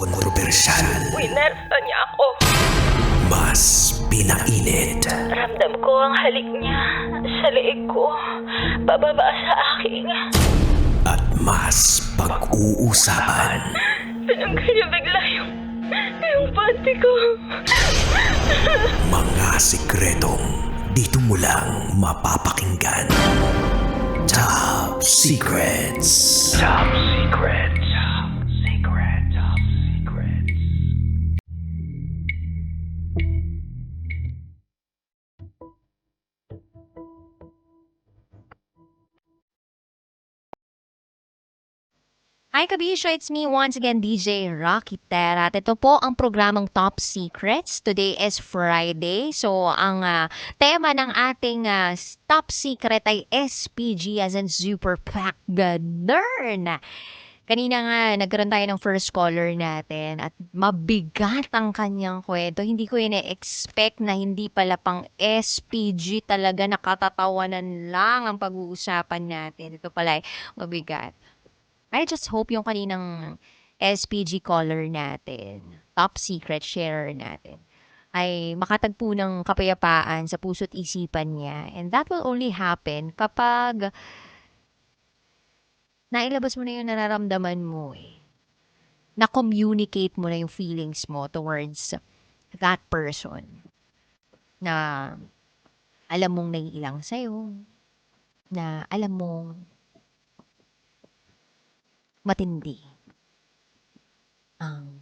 kontrobersyal, Winersa niya ako. mas pinainit, Ramdam ko ang halik niya sa leeg ko. Pababa sa aking. at mas pag-uusapan. Tinanggal niya bigla yung panty ko. Mga sikretong dito mo lang mapapakinggan. Top Secrets. Top Secrets. Top Secrets. Top Secrets. Hi Kabisyo, it's me once again, DJ Rocky Ter. At ito po ang programang Top Secrets. Today is Friday. So, ang tema ng ating Top Secret ay SPG as in Super Pack Ganern. Kanina nga, nagkaroon tayo ng first caller natin at mabigat ang kanyang kwento. Hindi ko ina-expect na hindi pala pang SPG talaga, nakatatawanan lang ang pag-uusapan natin. Ito pala ay mabigat. I just hope yung kaninang SPG caller natin, top secret sharer natin, ay makatagpo ng kapayapaan sa puso't isipan niya. And that will only happen kapag nailabas mo na yung nararamdaman mo eh. Na-communicate mo na yung feelings mo towards that person. Na alam mong naiilang sa'yo. Na alam mong matindi ang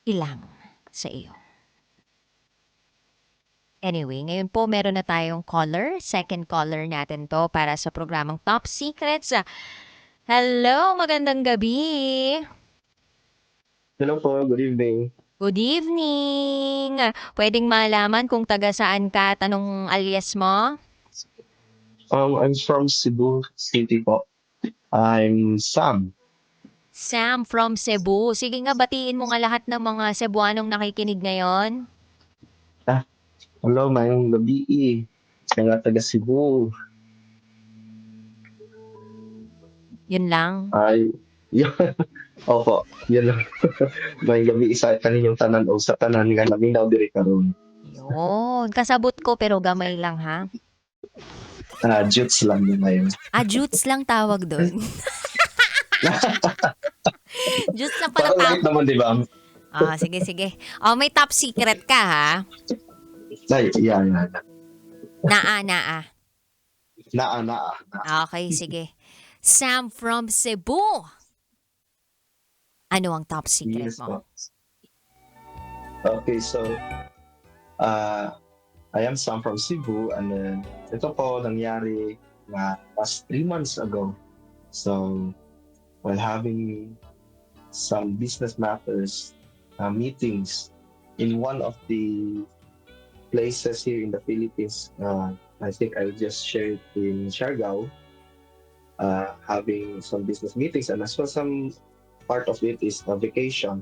ilang sa iyo. Anyway, ngayon po meron na tayong caller. Second caller natin to para sa programang Top Secrets. Hello, magandang gabi. Hello po, good evening. Good evening. Pwedeng malaman kung taga saan ka at anong alias mo? I'm from Cebu City po. I'm Sam. Sam from Cebu. Sige nga, batiin mo nga lahat ng mga Cebuanong nakikinig ngayon. Hello, mayong gabi Kaya taga Cebu. Yun lang. Ay, yun. Opo, yun lang. Mayong gabi sa kaninyong tanan o sa tanan nga namin daw diri karon. Yun. Kasabot ko pero gamay lang ha. Jutes lang yun ngayon. Jutes lang tawag doon. Jutes lang pala Parang light tawag. naman, di ba? Sige. May top secret ka ha? Ay, yeah. Naa. Naa. Okay, sige. Sam from Cebu. Ano ang top secret Yes mo? po. Okay, so, I am Sam from Cebu and then ito po nangyari nga past 3 months ago. So, while having some business matters, meetings in one of the places here in the Philippines, I think I'll just share it in Siargao, having some business meetings and as well some part of it is a vacation.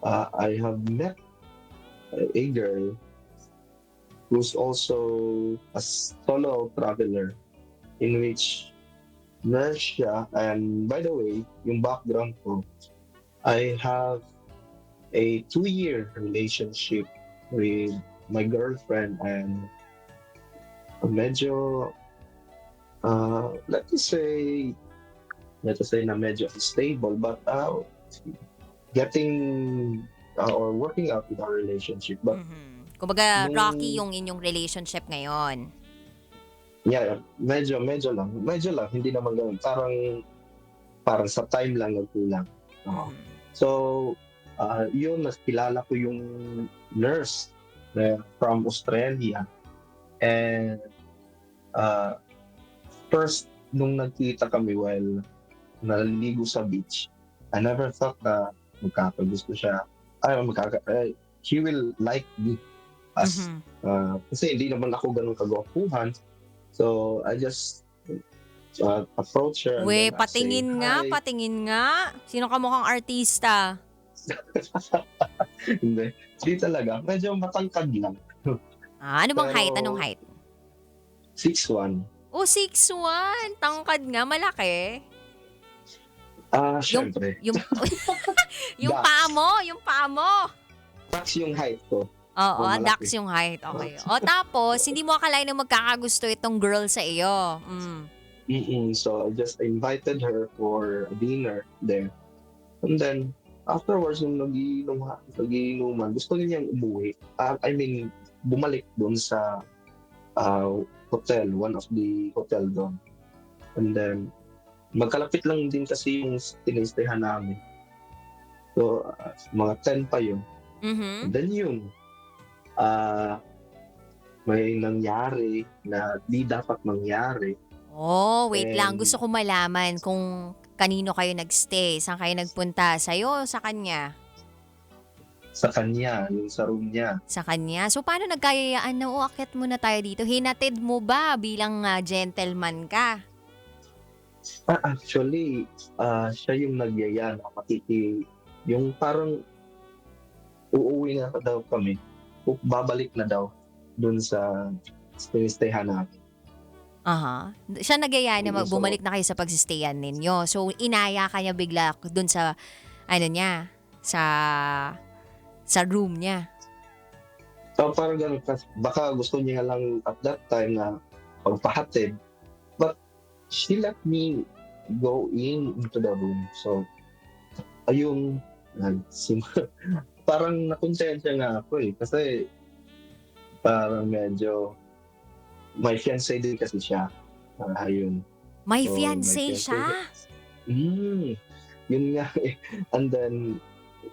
I have met a girl who's also a solo traveler in which nurse siya. And by the way, yung background ko, I have a 2-year relationship with my girlfriend and medyo, let's say na medyo unstable, but getting or working out with our relationship. But Kumbaga, nung- rocky yung inyong relationship ngayon. yeah, medyo lang. Hindi naman ganun. Parang sa time lang nagkulang. So, yun, mas kilala ko yung nurse from Australia. And first, nung nagkita kami while naliligo sa beach, I never thought na magkakagusto siya. He will like me as kasi hindi naman ako ganun kagwapuhan. So, I just approach her. and We, then I say, "Hi." patingin nga. Sino ka mukhang artista? Hindi. Hindi talaga. Medyo matangkad lang. Ano bang Pero- height? Anong height? 6'1". 6'1". Tangkad nga, malaki. Syempre. Yung yung Dax. paa mo. That's yung height ko. Oo, Malaki. dax yung height. Okay. O tapos, hindi mo akalain na magkakagusto itong girl sa iyo. So I just invited her for a dinner there. And then, afterwards, nung nagiinuman, gusto niyang umuwi. I mean, bumalik doon sa hotel, one of the hotel doon. And then, magkalapit lang din kasi yung tinistayhan namin. So, mga 10 pa yun. Mhm. And then may nangyari na di dapat mangyari. Oh, wait lang. And- Gusto ko malaman kung kanino kayo nagstay, saan kayo nagpunta, sa'yo o sa kanya? Sa kanya, yung sa room niya. Sa kanya. So, paano nagkayayaan na, akit muna tayo dito? Hinatid mo ba bilang gentleman ka? Actually, siya yung nagyaya na yung parang uuwi na daw kami. Babalik na daw dun sa tinistayhan namin. Aha. Siya nagyaya na So- bumalik na kayo sa pagsistayan ninyo. So, inaya ka niya bigla dun sa, sa room niya. So parang ganun, baka gusto niya lang at that time na pagpahatid. But she let me go into the room. So, ayun, parang nakonsensya nga ako kasi parang medyo may fiancé din kasi siya. Ayun. May So, fiancé may siya? Yun nga eh. And then,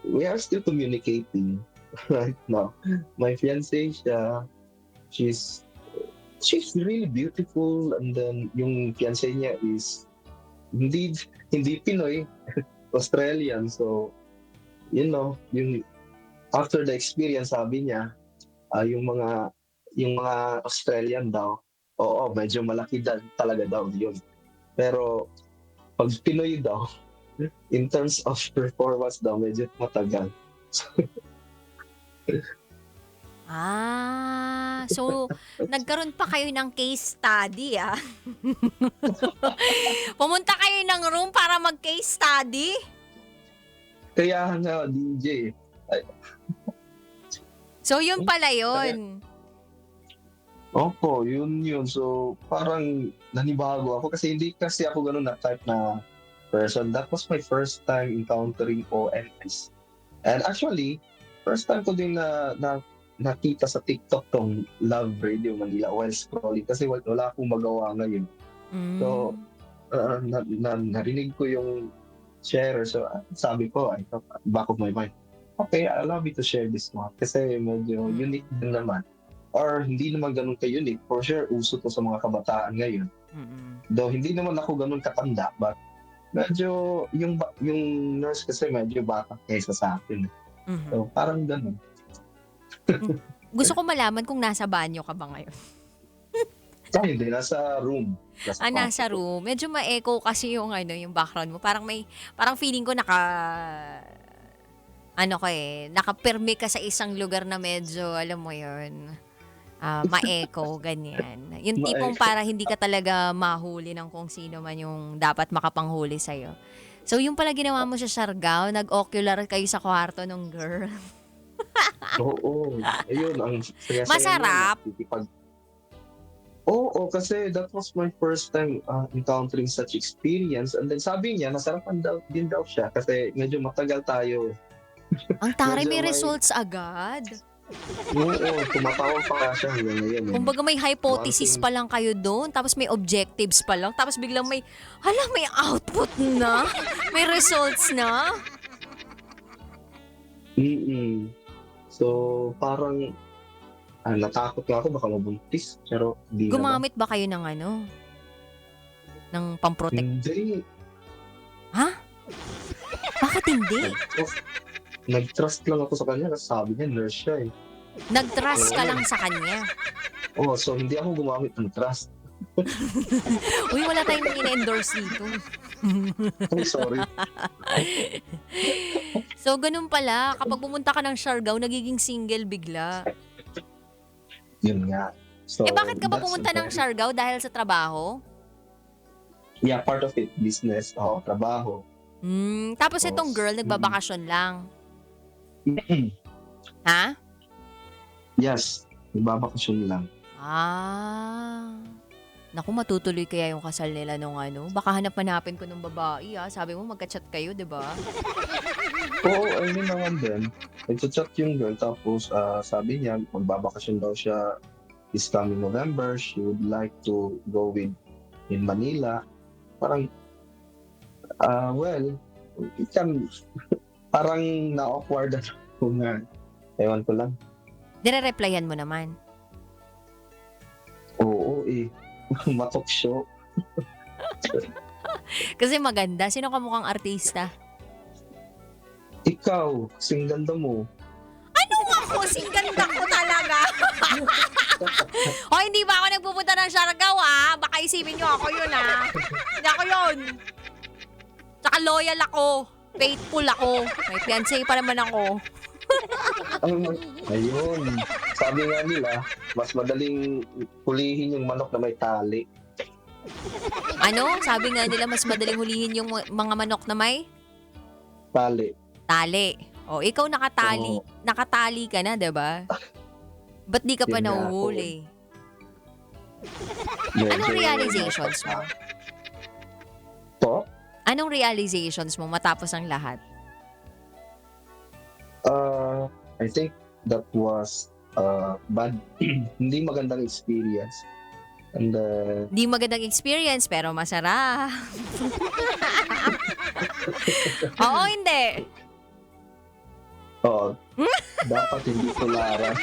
we are still communicating right now. My fiancé siya. She's really beautiful. And then, yung fiancé niya is hindi Pinoy, Australian. So, yung after the experience, sabi niya, yung mga Australian daw, oo, medyo malaki talaga daw yun. Pero pag Pinoy daw, in terms of performance daw, medyo matagal. So nagkaroon pa kayo ng case study Pumunta kayo ng room para mag-case study? Kaya nga, DJ. So yun pala yun. Opo, yun. So, parang nanibago ako kasi hindi kasi ako ganun na type na person. That was my first time encountering OMS. And actually, first time ko din na nakita sa TikTok tong Love Radio Manila while scrolling kasi wala akong magawa ngayon. So, narinig ko yung share. So, sabi ko, back of my mind, okay, allow me to share this one. Kasi medyo unique din naman. Or hindi naman ganun ka-unique. For sure, uso to sa mga kabataan ngayon. Though hindi naman ako ganun katanda, but medyo yung nurse kasi medyo bata kaysa sa akin. So, parang ganun. Gusto ko malaman kung nasa banyo ka ba ngayon? Hindi, nasa room. Nasa room. Medyo ma-echo kasi yung background mo. Parang feeling ko nakapirmi ka sa isang lugar na medyo, alam mo yun, ma-echo, ganyan. Yung tipong para hindi ka talaga mahuli ng kung sino man yung dapat makapanghuli sa'yo. So, yung pala ginawa mo sa Siargao, nag-ocular kayo sa kwarto ng girl. Oo. Ayun, ang saya-saya Masarap? Oo, kasi that was my first time encountering such experience. And then sabi niya, nasarapan din daw siya kasi medyo matagal tayo. Ang taray, may Medyo results agad. Oo, tumatawa pa nga siya hanggang ngayon. Kumbaga may hypothesis pa lang kayo doon, tapos may objectives pa lang, tapos biglang may output na, may results na. So, parang natakot nga ako baka mabuntis. Pero di Gumamit ba kayo ng ng pamprotect? Hindi. Bakit hindi? Nag-trust lang ako sa kanya kasi sabi niya, nurse siya eh. Nag-trust ka lang sa kanya. So hindi ako gumamit ng trust. Uy, wala tayong in-endorse dito. Oh, sorry. So, ganun pala, kapag pumunta ka ng Siargao, nagiging single bigla. Yun nga. So, Bakit ka ba that's pumunta ng very- Siargao? Dahil sa trabaho? Yeah, part of it, business, trabaho. Tapos itong girl, nagbabakasyon lang. Ha? Yes, nagbabakasyon lang. Naku, matutuloy kaya yung kasal nila nung ano? Baka hanap-hanapin ko ng babae, Sabi mo, magka-chat kayo, di ba? Oo, I mean naman din. Nag-chat yung girl, tapos sabi niya, magbabakasyon daw siya this coming November. She would like to go in Manila. Parang, well, it can, parang na-awkward ako nga. Ewan ko lang. Dire-replyan mo naman. Oo, matok show. Kasi maganda. Sino ka mukhang artista? Ikaw, kasing ganda mo. Ako, singganda ko talaga. Hindi ba ako nagpupunta ng Siargao, Baka isipin nyo ako yun, Hindi ako yun. Tsaka loyal ako. Faithful ako. May fiancé pa naman ako. Ayun. Sabi nga nila, mas madaling hulihin yung manok na may tali. Ano? Sabi nga nila mas madaling hulihin yung mga manok na may Tali. tali. Ikaw nakatali. Oo. Nakatali ka na, 'di ba? Ba't di ka pa Yun nga nahuhuli? Medyo Anong realizations mo? Po? Anong realizations mo matapos ang lahat? I think that was bad. Hindi magandang experience. And Di magandang experience pero masarap. Oo, hindi. dapat hindi tularan.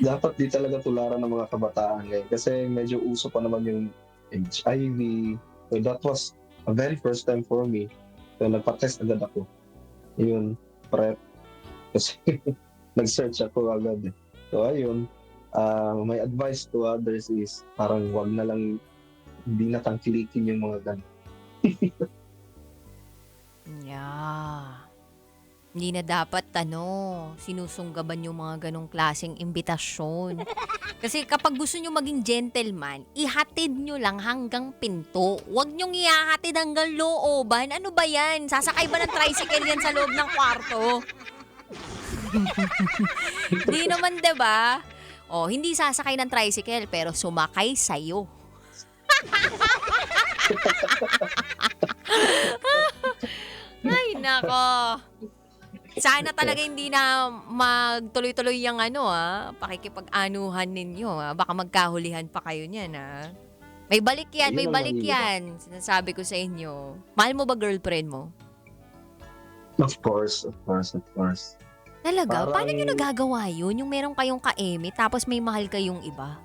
Dapat di talaga tularan ng mga kabataan ngayon. Kasi medyo uso pa naman yung HIV. So that was a very first time for me. So nagpa-test agad ako. Yun, prep. Kasi nag-search ako agad. So ayun, my advice to others is parang wag na lang, hindi na tangkilikin yung mga ganun. Yeah. Hindi na dapat sinusunggaban yung mga ganong klaseng imbitasyon. Kasi kapag gusto nyo maging gentleman, ihatid nyo lang hanggang pinto. Huwag nyong ihahatid hanggang looban. Ano ba yan? Sasakay ba ng tricycle yan sa loob ng kwarto? Hindi naman, diba? Hindi sasakay ng tricycle pero sumakay sa'yo. Ay, nako. Sana talaga hindi na magtuloy-tuloy yung pakikipag-anuhan ninyo, Baka magkahulihan pa kayo niyan, May balik yan, may Yun ang balik mahirap. yan. Sinasabi ko sa inyo. Mahal mo ba girlfriend mo? Of course. Talaga? Parang- Paano nyo nagagawa yun? Yung meron kayong kaeme, tapos may mahal kayong iba?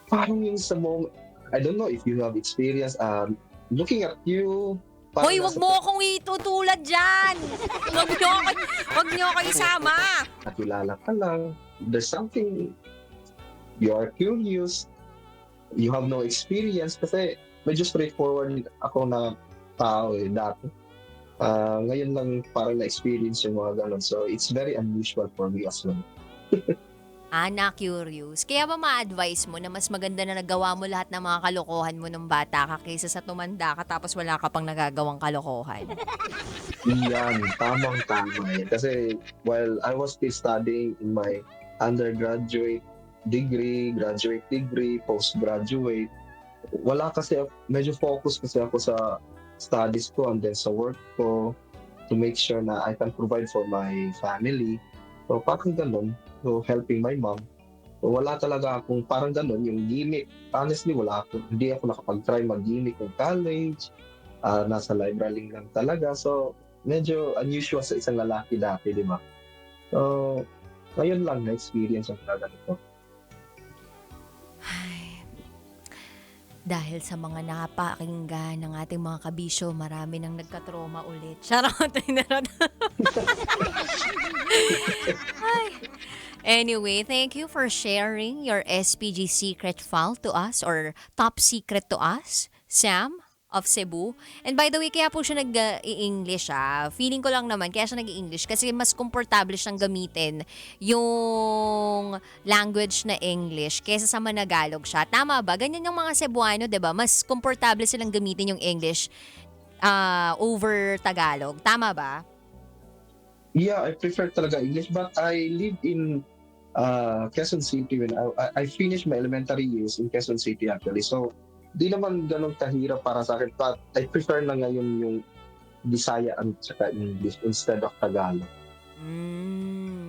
Parang yung sa moment, I don't know if you have experience looking at you. parang Hoy, wag nasa- mo akong itutulad dyan! Wag nyo ako isama! Nakilala ka lang. There's something, you are curious, you have no experience kasi medyo straightforward ako na tao dati. Ngayon lang parang na-experience yung mga ganun. So, it's very unusual for me as well. Na-curious. Kaya ba ma-advise mo na mas maganda na nagawa mo lahat ng mga kalokohan mo nung bata ka kaysa sa tumanda ka tapos wala ka pang nagagawang kalokohan? Yan, tamang-tama yan. Kasi while I was still studying in my undergraduate degree, graduate degree, postgraduate, wala kasi, medyo focus kasi ako sa studies ko and then sa work ko to make sure na I can provide for my family. So parang ganun, so helping my mom. So, wala talaga akong parang ganun, yung gimmick. Honestly, hindi ako nakapag-try mag-gimmick ng college. Nasa library lang talaga. So, medyo unusual sa isang lalaki dati, di ba? So, ngayon lang na-experience ang ganito. Dahil sa mga napakinggan ng ating mga kabisyo, marami nang nagka-trauma ulit. Charot! Ay. Anyway, thank you for sharing your SPG secret file to us or top secret to us. Sam, of Cebu. And by the way, kaya po siya nag-i-English Feeling ko lang naman, kaya siya nag-i-English kasi mas komportable siyang gamitin yung language na English kaysa sa Managalog siya. Tama ba? Ganyan yung mga Cebuano, 'di ba? Mas komportable silang gamitin yung English over Tagalog. Tama ba? Yeah, I prefer talaga English, but I live in Quezon City when I finished my elementary years in Quezon City actually. So, di naman ganun kahirap para sa akin, but I prefer na ngayon yung Bisaya at saka English instead of Tagalog.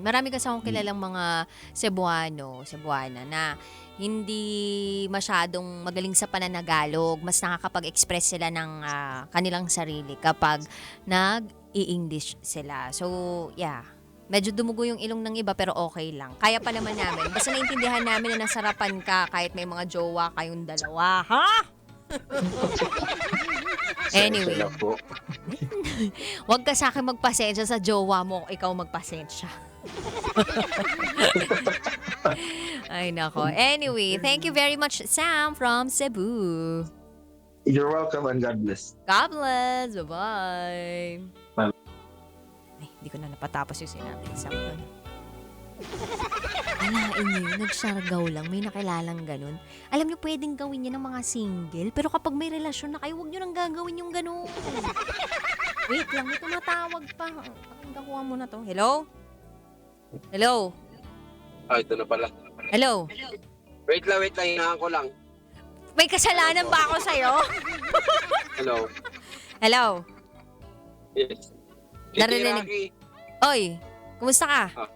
Marami kasi akong kilalang mga Cebuana na hindi masyadong magaling sa pananagalog. Mas nakakapag-express sila ng kanilang sarili kapag nag-i-English sila. So, yeah. Medyo dumugo yung ilong ng iba pero okay lang. Kaya pa naman namin. Basta naintindihan namin na nasarapan ka kahit may mga jowa kayong dalawa. Ha? Anyway. Sensya na po. Huwag ka sa akin magpasensya sa jowa mo. Ikaw magpasensya. Ay nako. Anyway, thank you very much, Sam from Cebu. You're welcome and God bless. God bless. Bye-bye. Bye. Ay, hindi ko na napatapos yung sinabi ni Sam doon. Alain nyo, nagsargaw lang, may nakilalang ganun. Alam nyo, pwedeng gawin yan ng mga single, pero kapag may relasyon na kayo, huwag nyo nang gagawin yung ganun. Wait lang, may tumatawag pa. Nakuha mo na to. Hello? Hello? Ito na pala. Hello? Wait lang, hinahan ko lang. May kasalanan ba ako sa'yo? Hello? Hello? Yes. Narinig. Rocky, Oy, kumusta ka?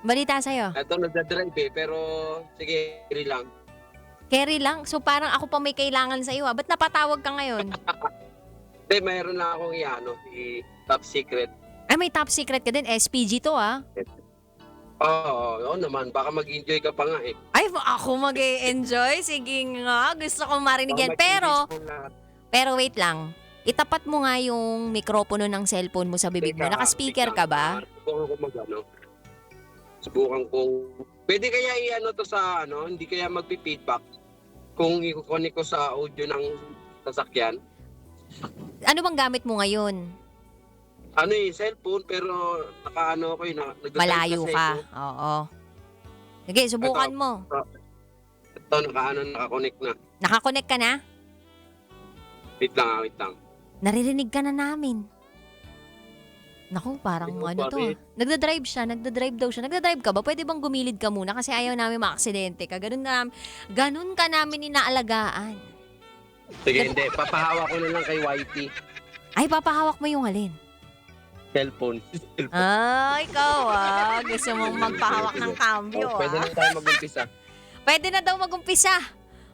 Balita sa'yo. ito nagdadrive pero sige, free lang. Carry lang? So parang ako pa may kailangan sa'yo Ba't napatawag ka ngayon? Hindi, mayroon lang akong top secret. Ay, may top secret ka din. SPG to Oo naman, baka mag-enjoy ka pa nga eh. Ay, ako mag-enjoy. Sige nga, gusto kong marinig yan. Baka Pero, mag-enjoy mo lahat. wait lang. Itapat mo nga yung mikropono ng cellphone mo sa bibig mo. Naka-speaker ka ba? Subukan ko Subukan kong... Pwede kaya to sa hindi kaya magpi-feedback kung i-connect ko sa audio ng sasakyan. Ano bang gamit mo ngayon? Cellphone pero nakaano ko nagdadrive Malayo kasi ka. ako. Oo. Sige, subukan mo. Ito, naka-connect na. Nakakonect ka na? Wait lang. Naririnig ka na namin. Naku, parang Ikaw, ano to. pare. Nagdadrive siya. Nagdadrive daw siya. Nagdadrive ka ba? Pwede bang gumilid ka muna? Kasi ayaw namin maaksidente ka. Ganun ka namin inaalagaan. Sige, hindi. Papahawa ko na lang kay YT. Ay, papahawak mo yung alin? Cellphone. Ikaw Gusto mong magpahawak ng cambio Pwede na tayo mag-umpisa. Pwede na daw mag-umpisa.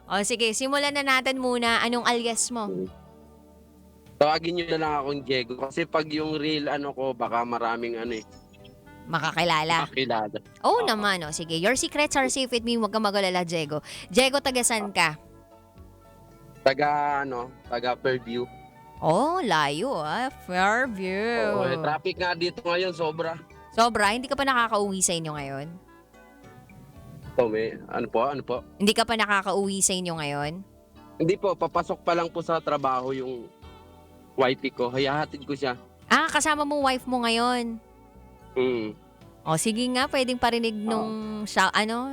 O sige, simulan na natin muna. Anong alias mo? Tawagin nyo na lang akong Diego. Kasi pag yung real ko, baka maraming Makakilala. makilala. Oo naman, Sige, your secrets are safe with me. Huwag kang mag-alala, Diego. Diego, taga-san ka? Taga Fairview. Oh, layo Fairview. Traffic nga dito ngayon, sobra. Sobra, hindi ka pa nakaka-uwi sa inyo ngayon? Ano po? Hindi ka pa nakaka-uwi sa inyo ngayon? Hindi po, papasok pa lang po sa trabaho yung YT ko. Hayahatid ko siya. Kasama mo wife mo ngayon. O, sige nga, pwedeng parinig nung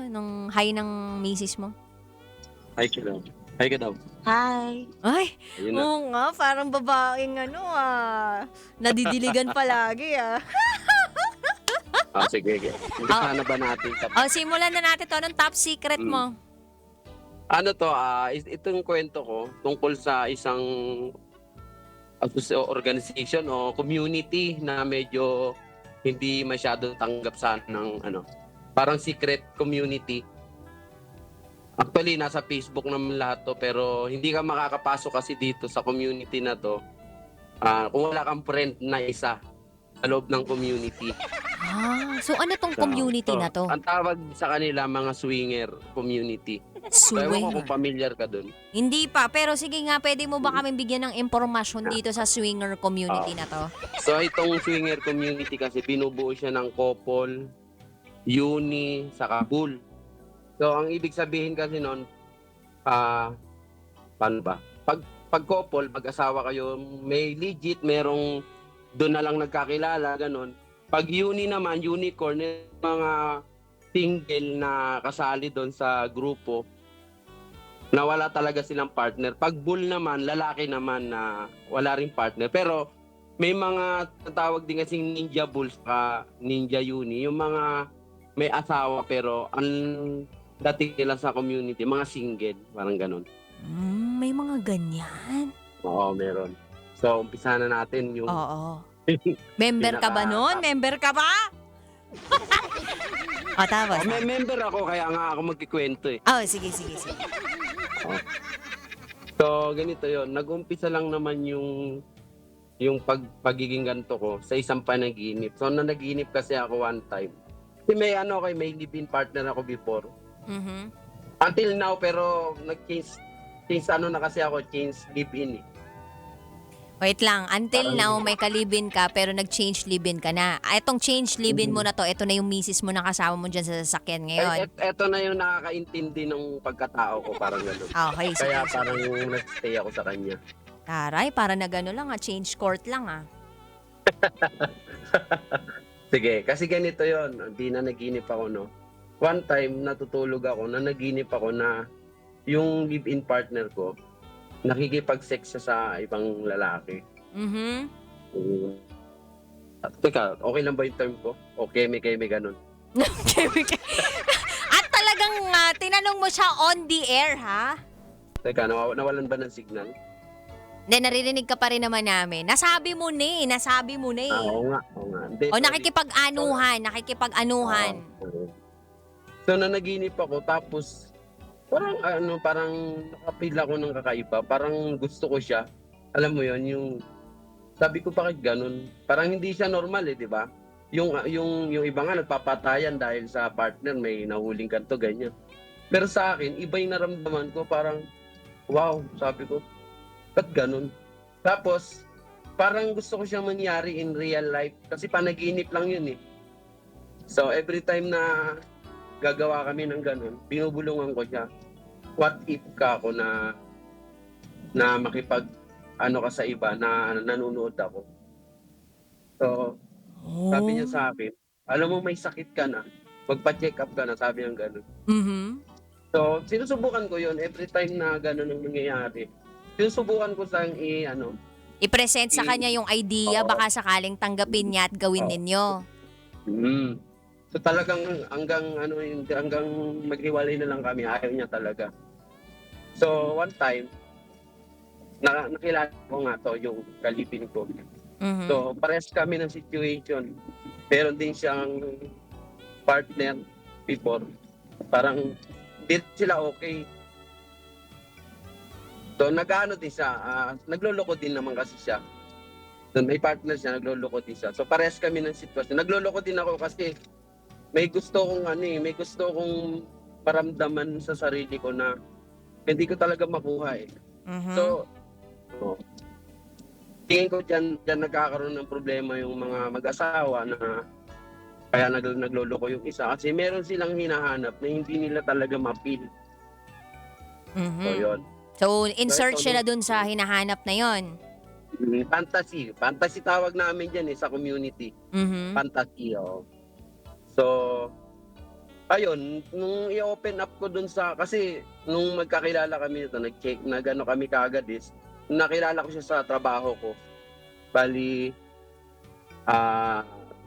nung hi ng misis mo. Hi ka daw. Hi ka daw. Hi. Ay, Ayun na. oo nga, parang babaeng nadidiligan palagi Sige. Umpisa na ba natin? Simulan na natin to ng top secret mo. Itong kwento ko tungkol sa isang organization o community na medyo hindi masyado tanggap sa parang secret community. Actually, nasa Facebook naman lahat to pero hindi ka makakapasok kasi dito sa community na to kung wala kang friend na isa sa loob ng community. So ano tong community na to? Ang tawag sa kanila mga swinger community. So, ewan ko Swinger. kung familiar ka dun. Hindi pa, pero sige nga, pwede mo ba kami bigyan ng impormasyon dito sa swinger community na to? So itong swinger community kasi binubuo siya ng couple, uni, saka bull. So ang ibig sabihin kasi nun, paano ba? Pag pag couple, mag-asawa kayo, may legit, merong doon na lang nagkakilala, ganun. Pag uni naman, unicorn, yung mga single na kasali doon sa grupo, na wala talaga silang partner. Pag bull naman, lalaki naman na wala ring partner. Pero may mga tatawag din kasing ninja bulls ka ninja uni, yung mga may asawa pero ang dating nila sa community, mga single, parang ganun. May mga ganyan. Oo, meron. So, umpisa na natin yung Oo. Member ka ba nun? Member ka ba? O, tapos. may member ako, kaya nga ako magkikwento eh. Oh, sige. So, ganito yon. Nag-umpisa lang naman yung pagiging ganito ko sa isang panaginip. So, nanaginip kasi ako one time. Kasi may live-in partner ako before. Mhm. Until now, pero nag-change na kasi ako, change live-in eh. Wait lang, until now may kalibin ka pero nag-change live-in ka na. Itong change live-in mo na to, ito na yung misis mo na kasama mo dyan sa sasakyan ngayon. Eto na yung nakakaintindi ng pagkatao ko, parang gano'n. Okay, sige. Kaya parang nag-stay ako sa kanya. Taray, para na gano'n lang change court lang Sige, kasi ganito yon. Di na naginip ako, no? One time, natutulog ako, naginip ako na yung live-in partner ko, nakikipag-sex siya sa ibang lalaki. Mhm. Teka, okay lang ba yung term ko? Okay, may ganun. At talagang tinanong mo siya on the air, ha? Teka, nawalan ba ng signal? Hindi, naririnig ka pa rin naman namin. Nasabi mo na eh. Oo nga. Hindi, O sorry. nakikipag-anuhan. Oo. So, nanaginip ako, tapos parang nakapil ako ng kakaiba. Parang gusto ko siya. Alam mo yon, yung sabi ko bakit ganun? Parang hindi siya normal di ba? Yung iba nga nagpapatayan dahil sa partner may nahuling kanto ganyan. Pero sa akin, iba yung naramdaman ko, parang wow, sabi ko, ba't ganun? Tapos parang gusto ko siyang mangyari in real life kasi panaginip lang yun eh. So every time na gagawa kami ng ganun, binubulungan ko siya. What if ka ako na makipag ka sa iba na nanonood ako. So, sabi niya sa akin, alam mo may sakit ka na, magpa-check up ka na, sabi niya ganun. Mhm. So, sinusubukan ko yun every time na ganun ang nangyayari. Sinusubukan ko siyang I-present sa kanya yung idea, Oo. baka sakaling tanggapin niya at gawin Oo. ninyo. So talagang hanggang maghiwalay na lang kami, ayaw niya talaga. So one time, nakilala ko nga to yung kalipin ko. Mhm. So pares kami ng situation. Meron din siyang partner before. Parang di sila okay. So nag-ano din siya, nagloloko din naman kasi siya. So, may partner siya, nagloloko din siya. So pares kami ng sitwasyon. Nagloloko din ako kasi may gusto kong maramdaman sa sarili ko na hindi ko talaga makuha eh. Mhm. So, tingin ko dyan nagkakaroon ng problema yung mga mag-asawa na kaya nagloloko yung isa kasi meron silang hinahanap na hindi nila talaga ma-feel. Mhm. So, yun. So, insert So, sila dun sa hinahanap na yon. Fantasy. Fantasy tawag namin dyan sa community. Mhm. Fantasy, So, ayun, nung i-open up ko dun kasi nung magkakilala kami nito, nag-check, kami kaagad nakilala ko siya sa trabaho ko. Bali,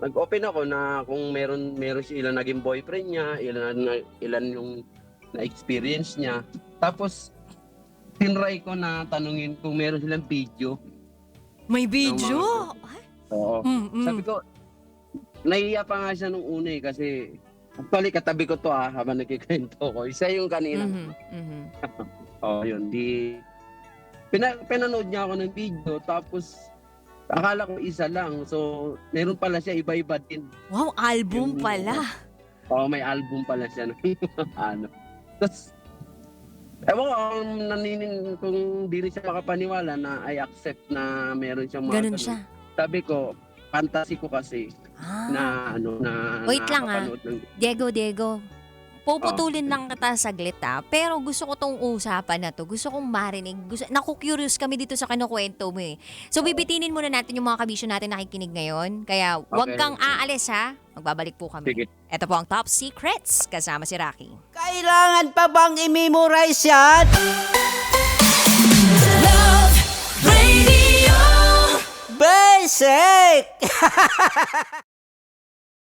nag-open ako na kung meron siya, ilan naging boyfriend niya, ilan yung na-experience niya. Tapos, tinry ko na tanungin kung meron silang video. May video? Oo. Sabi ko, nahiya pa nga siya nung una kasi actually katabi ko to habang nagkikwento ko. Isa yung kanina. Mhm. Mhm. Yun. Pinanood niya ako ng video tapos akala ko isa lang. So, meron pala siya iba-iba din. Wow, album Yung- pala. May album pala siya ng Tapos, ewan ko kung di rin siya makapaniwala na I accept na meron siyang mga Ganun ganun. siya. Sabi ko, fantasy ko kasi Ah. na Wait lang, nakapanood ng Diego. puputulin lang kita saglit pero gusto ko tong usapan na to. Gusto kong marinig. Naku-curious kami dito sa kinukwento mo eh. So bibitinin muna natin yung mga kabisyo natin nakikinig ngayon. Kaya wag Okay. kang aalis ha. Magbabalik po kami. Sige. Ito po ang Top Secrets kasama si Rocky. Kailangan pa bang i-memorize yan? Love Radio. Basic!